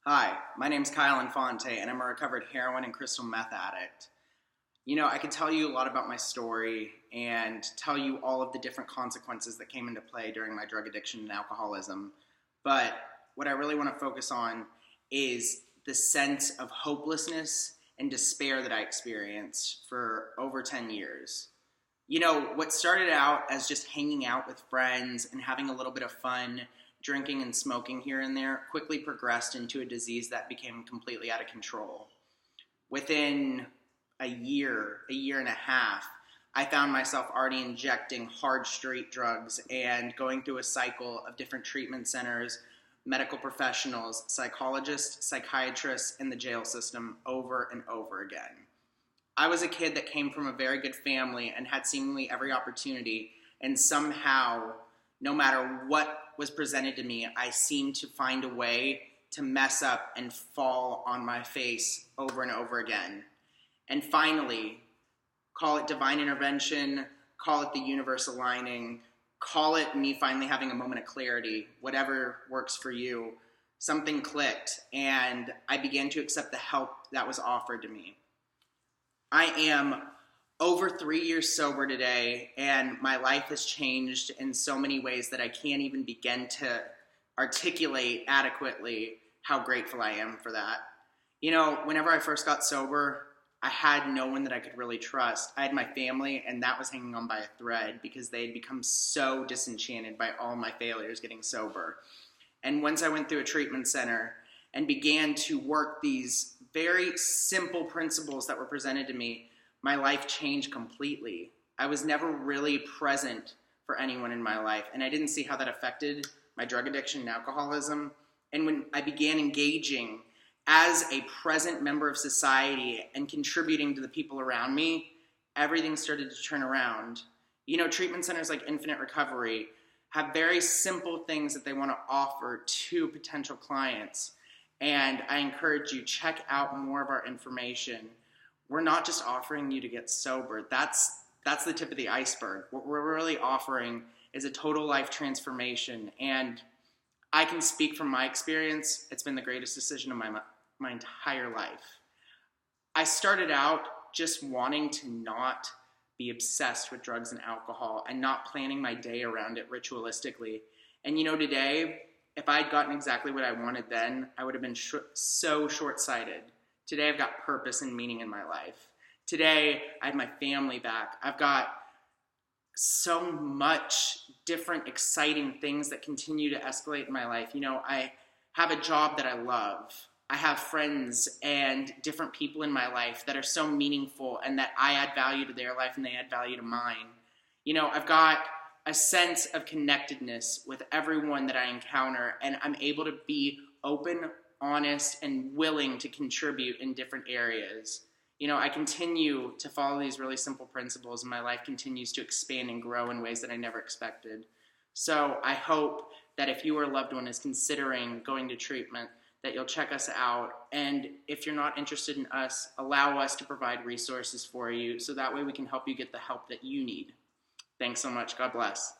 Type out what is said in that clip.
Hi, my name's Kyle Infante, and I'm a recovered heroin and crystal meth addict. I could tell you a lot about my story and tell you all of the different consequences that came into play during my drug addiction and alcoholism, but what I really want to focus on is the sense of hopelessness and despair that I experienced for over 10 years. What started out as just hanging out with friends and having a little bit of fun, drinking and smoking here and there, quickly progressed into a disease that became completely out of control. Within a year and a half, I found myself already injecting hard straight drugs and going through a cycle of different treatment centers, medical professionals, psychologists, psychiatrists, and the jail system over and over again. I was a kid that came from a very good family and had seemingly every opportunity, and somehow, no matter what was presented to me, I seemed to find a way to mess up and fall on my face over and over again. And finally, call it divine intervention, call it the universe aligning, call it me finally having a moment of clarity, whatever works for you, something clicked, and I began to accept the help that was offered to me. I am over 3 years sober today, and my life has changed in so many ways that I can't even begin to articulate adequately how grateful I am for that. Whenever I first got sober, I had no one that I could really trust. I had my family, and that was hanging on by a thread because they had become so disenchanted by all my failures getting sober. And once I went through a treatment center and began to work these very simple principles that were presented to me, my life changed completely. I was never really present for anyone in my life, and I didn't see how that affected my drug addiction and alcoholism. And when I began engaging as a present member of society and contributing to the people around me, everything started to turn around. Treatment centers like Infinite Recovery have very simple things that they want to offer to potential clients. And I encourage you, check out more of our information. We're not just offering you to get sober. That's the tip of the iceberg. What we're really offering is a total life transformation. And I can speak from my experience. It's been the greatest decision of my entire life. I started out just wanting to not be obsessed with drugs and alcohol and not planning my day around it ritualistically. And today, if I had gotten exactly what I wanted then, I would have been so short-sighted. Today, I've got purpose and meaning in my life. Today, I have my family back. I've got so much different, exciting things that continue to escalate in my life. I have a job that I love. I have friends and different people in my life that are so meaningful and that I add value to their life and they add value to mine. I've got a sense of connectedness with everyone that I encounter, and I'm able to be open, honest, and willing to contribute in different areas. I continue to follow these really simple principles, and my life continues to expand and grow in ways that I never expected. So I hope that if you or a loved one is considering going to treatment, that you'll check us out. And if you're not interested in us, allow us to provide resources for you so that way we can help you get the help that you need. Thanks so much. God bless.